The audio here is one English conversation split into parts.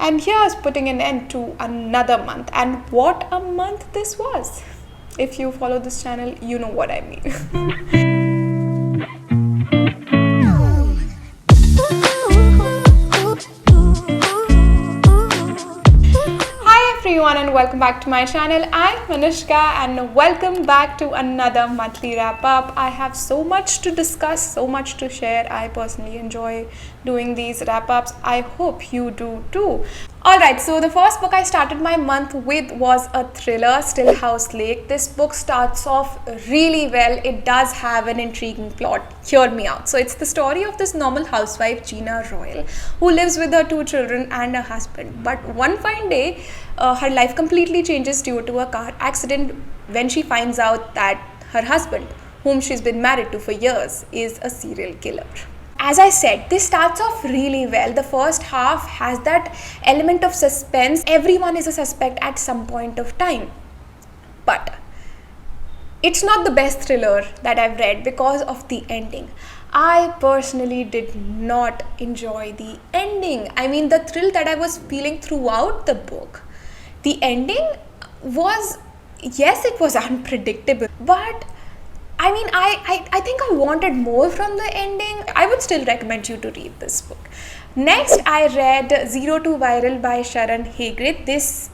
And here's putting an end to another month. And what a month this was. If you follow this channel, you know what I mean. Everyone, and welcome back to my channel. I'm Manishka and welcome back to another monthly wrap up. I have so much to discuss, so much to share. I personally enjoy doing these wrap ups. I hope you do too. Alright, so the first book I started my month with was a thriller, Still House Lake. This book starts off really well. It does have an intriguing plot. Hear me out. So it's the story of this normal housewife, Gina Royal, who lives with her 2 children and a husband. But one fine day, her life completely changes due to a car accident when she finds out that her husband, whom she's been married to for years, is a serial killer. As I said, this starts off really well. The first half has that element of suspense. Everyone is a suspect at some point of time. But it's not the best thriller that I've read because of the ending. I personally did not enjoy the ending. I mean, the thrill that I was feeling throughout the book. The ending was, yes, it was unpredictable, but I mean, I think I wanted more from the ending. I would still recommend you to read this book. Next, I read Zero to Viral by Sharon Hagrid. This,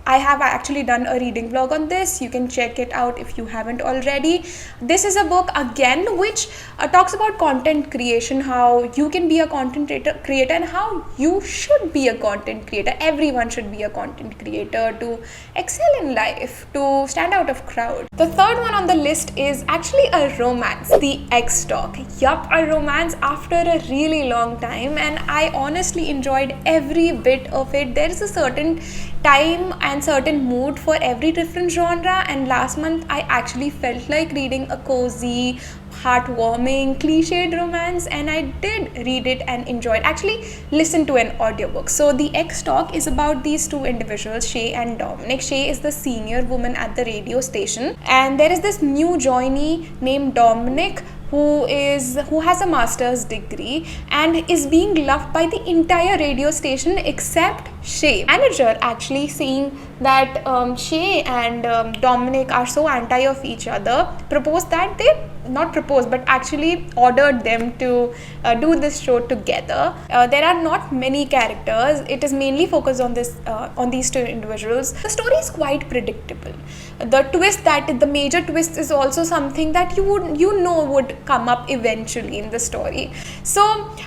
I have actually done a reading vlog on this. You can check it out if you haven't already. This is a book again which talks about content creation, how you can be a content creator and how you should be a content creator. Everyone should be a content creator to excel in life, to stand out of crowd. The third one on the list is actually a romance, The X-Talk. Yup, a romance after a really long time, and I honestly enjoyed every bit of it. There is a certain time and certain mood for every different genre, and last month I actually felt like reading a cozy, heartwarming, cliched romance, and I did read it and enjoy it. Actually, listen to an audiobook. So The X-Talk is about these 2 individuals, Shay and Dominic. Shay is the senior woman at the radio station, and there is this new joinee named Dominic who has a master's degree and is being loved by the entire radio station except Shay. Manager, actually seeing that Shay and Dominic are so anti of each other, proposed that they not proposed but actually ordered them to do this show together. There are not many characters. It is mainly focused on these 2 individuals. The story is quite predictable. The major twist is also something that you know would come up eventually in the story. So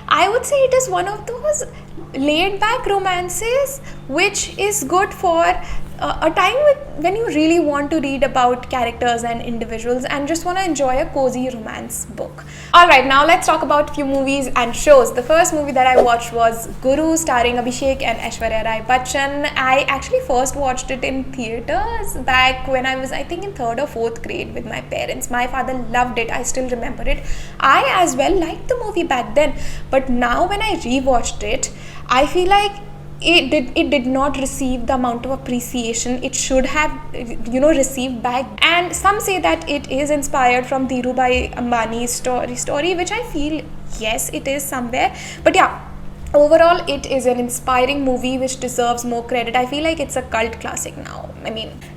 I would say it is one of those laid back romances which is good for a time when you really want to read about characters and individuals and just want to enjoy a cozy romance book. Alright, now let's talk about a few movies and shows. The first movie that I watched was Guru, starring Abhishek and Aishwarya Rai Bachchan. I actually first watched it in theaters back when I was, I think, in 3rd or 4th grade with my parents. My father loved it. I still remember it. I as well liked the movie back then, but now when I rewatched it, I feel like it did not receive the amount of appreciation it should have received back. And some say that it is inspired from Dhirubhai Ambani's story, which I feel yes, it is somewhere, but yeah, overall it is an inspiring movie which deserves more credit. I feel like it's a cult classic now.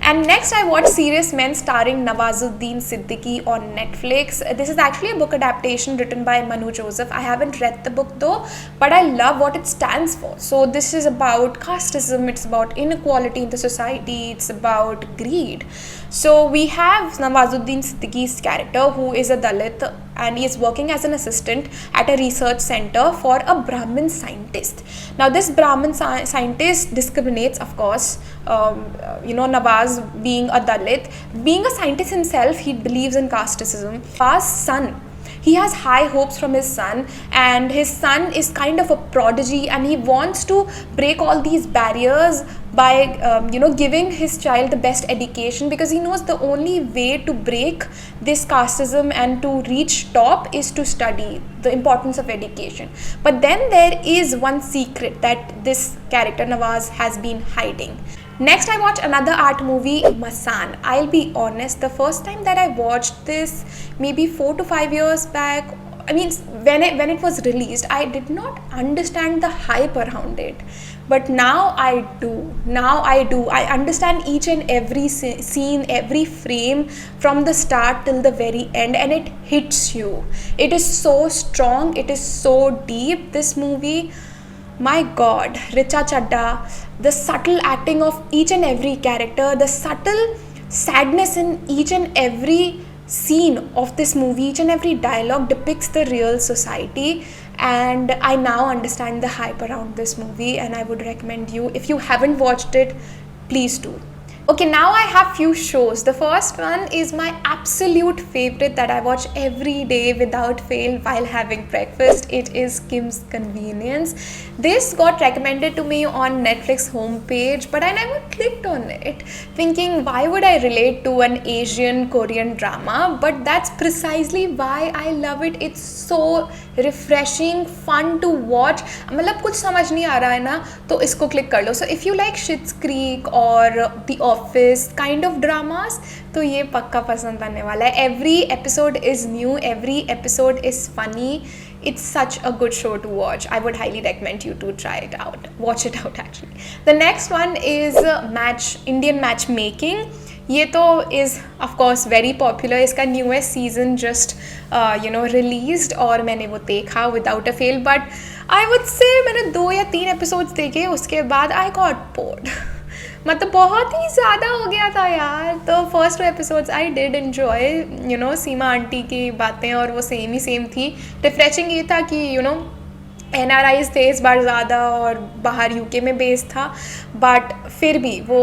And next I watched Serious Men, starring Nawazuddin Siddiqui on Netflix. This is actually a book adaptation written by Manu Joseph. I haven't read the book though, but I love what it stands for. So this is about casteism, it's about inequality in the society, it's about greed. So we have Nawazuddin Siddiqui's character, who is a Dalit and he is working as an assistant at a research center for a Brahmin scientist. Now this Brahmin scientist discriminates, of course, Nawaz being a Dalit. Being a scientist himself, he believes in casteism. Nawaz's son, he has high hopes from his son, and his son is kind of a prodigy, and he wants to break all these barriers by giving his child the best education, because he knows the only way to break this casteism and to reach top is to study, the importance of education. But then there is one secret that this character Nawaz has been hiding. Next, I watched another art movie, Masan. I'll be honest, the first time that I watched this, maybe 4 to 5 years back, I mean, when it was released, I did not understand the hype around it. But now I do. I understand each and every scene, every frame from the start till the very end, and it hits you. It is so strong. It is so deep. This movie, my god, Richa Chadda, the subtle acting of each and every character, the subtle sadness in each and every scene of this movie, each and every dialogue depicts the real society. And I now understand the hype around this movie, and I would recommend you, if you haven't watched it, please do. Okay, now I have few shows. The first one is my absolute favorite that I watch every day without fail while having breakfast. It is Kim's Convenience. This got recommended to me on Netflix homepage, but I never clicked on it, thinking why would I relate to an Asian Korean drama? But that's precisely why I love it. It's so refreshing, fun to watch. मतलब कुछ समझ नहीं आ रहा है ना, तो इसको click कर लो. So if you like Schitt's Creek or The Office kind of dramas, तो ये पक्का पसंद आने वाला है. Every episode is new, every episode is funny. It's such a good show to watch. I would highly recommend you to try it out. Watch it out actually. The next one is Indian matchmaking. ये तो is of course very popular. इसका newest season just released और मैंने वो देखा without a fail. But I would say मैंने 2 या 3 episodes देखे, उसके बाद I got bored. मतलब बहुत ही ज़्यादा हो गया था यार. तो first 2 episodes I did enjoy, Seema aunty की बातें और वो सेम ही सेम थी. रिफ्रेशिंग ये था कि NRIs थे इस बार ज़्यादा और बाहर UK में बेस्ड था. बट फिर भी वो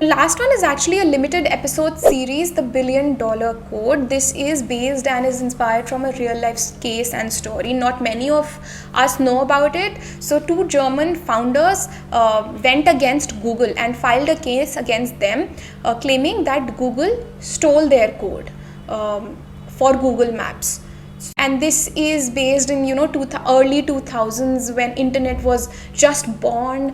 last one is actually a limited episode series, the $1 billion Code. This is based and is inspired from a real life case and story. Not many of us know about it. So 2 German founders went against Google and filed a case against them, claiming that Google stole their code for Google Maps. And this is based in early 2000s when internet was just born.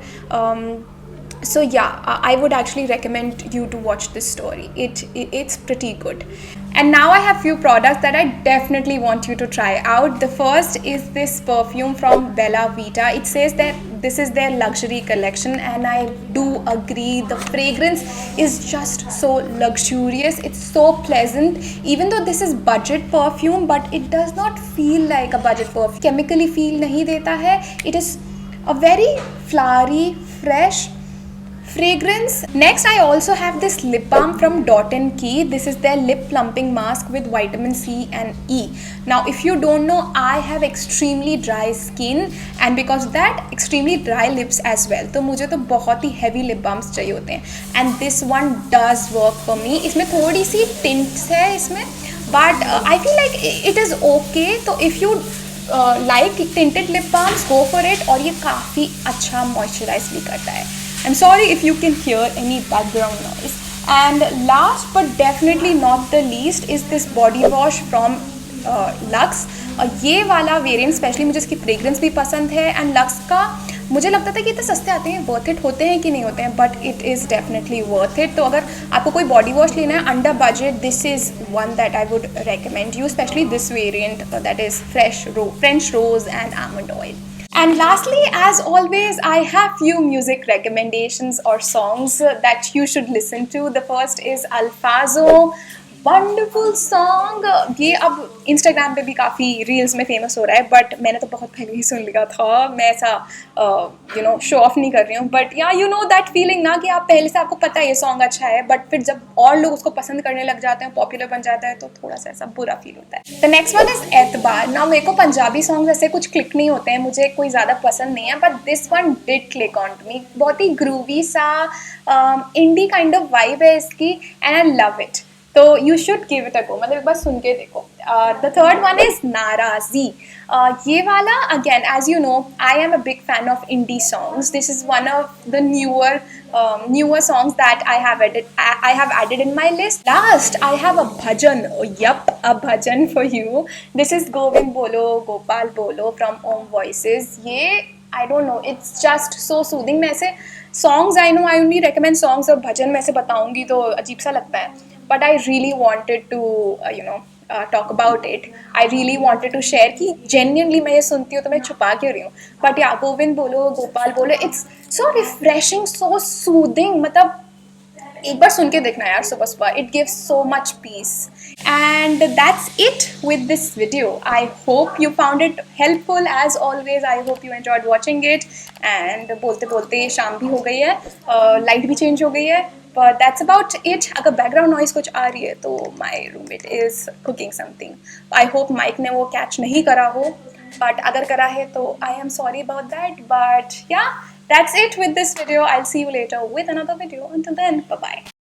So yeah, I would actually recommend you to watch this story. It's pretty good. And now I have few products that I definitely want you to try out. The first is this perfume from Bella Vita. It says that this is their luxury collection, and I do agree. The fragrance is just so luxurious. It's so pleasant. Even though this is budget perfume, but it does not feel like a budget perfume. Chemically feel nahi deta hai. It is a very flowery, fresh fragrance. Next, I also have this lip balm from Dot & Key. This is their lip plumping mask with vitamin C and E. Now, if you don't know, I have extremely dry skin, and because of that, extremely dry lips as well. तो मुझे तो बहुत ही heavy lip balms चाहिए होते हैं, and this one does work for me. इसमें थोड़ी सी tints है इसमें, but I feel like it is okay. तो if you like tinted lip balms, go for it. और ये काफ़ी अच्छा moisturize भी करता है. I'm sorry if you can hear any background noise. And last but definitely not the least is this body wash from Lux. ये वाला variant specially मुझे इसकी फ्रेग्रेंस भी पसंद है, एंड लक्स का मुझे लगता था कि इतने सस्ते आते हैं, वर्थ इट होते हैं कि नहीं होते हैं, but it is definitely worth it. तो अगर आपको कोई बॉडी वॉश लेना है under budget, this is one that I would recommend you, specially this variant that is French rose and almond oil. And lastly, as always, I have few music recommendations or songs that you should listen to. The first is Alfazo. Wonderful song. ये अब Instagram पे भी काफ़ी reels में famous हो रहा है, but मैंने तो बहुत पहले ही सुन लिया था. मैं ऐसा शो ऑफ नहीं कर रही हूँ, बट या दैट फीलिंग ना कि आप पहले से आपको पता है ये सॉन्ग अच्छा है, बट फिर जब और लोग उसको पसंद करने लग जाते हैं, पॉपुलर बन जाता है, तो थोड़ा सा ऐसा बुरा फील होता है. द नेक्स्ट वन इज एतबार. ना मेरे को पंजाबी सॉन्ग ऐसे कुछ क्लिक नहीं होते हैं, मुझे कोई ज़्यादा पसंद नहीं है, but this one did click on to me. बहुत ही ग्रूवी सा इंडी काइंड ऑफ वाइब है इसकी, एंड आई लव इट. तो you should give it a go, मतलब एक बार सुन के देखो. The third one is Naraazi. ये वाला again, as you know, I am a big fan of indie songs. This is one of the newer songs that I have added in my list. Last, I have a bhajan. Yup, a bhajan for you. This is Govind Bolo, Gopal Bolo from Om Voices. ये I don't know, it's just so soothing. मैं ऐसे songs, I know I only recommend songs, और भजन मैं ऐसे बताऊंगी तो अजीब सा लगता है, but I really wanted to talk about it. I really wanted to share कि genuinely मैं ये सुनती हूँ तो मैं छुपा क्यों रही हूँ. But yeah, गोविंद बोलो, गोपाल बोलो, it's so refreshing, so soothing. मतलब एक बार सुन के देखना यार सुबह सुबह. It gives so much peace. And that's it with this video. I hope you found it helpful as always. I hope you enjoyed watching it. And बोलते बोलते शाम भी हो गई है, लाइट भी चेंज हो गई है. But that's about it. अगर बैकग्राउंड नॉइज कुछ आ रही है तो my roommate is cooking something. I hope mic ने वो कैच नहीं करा हो, बट अगर करा है तो I am sorry about that. But या, that's it with this video. I'll see you later with another video. Until then, bye bye.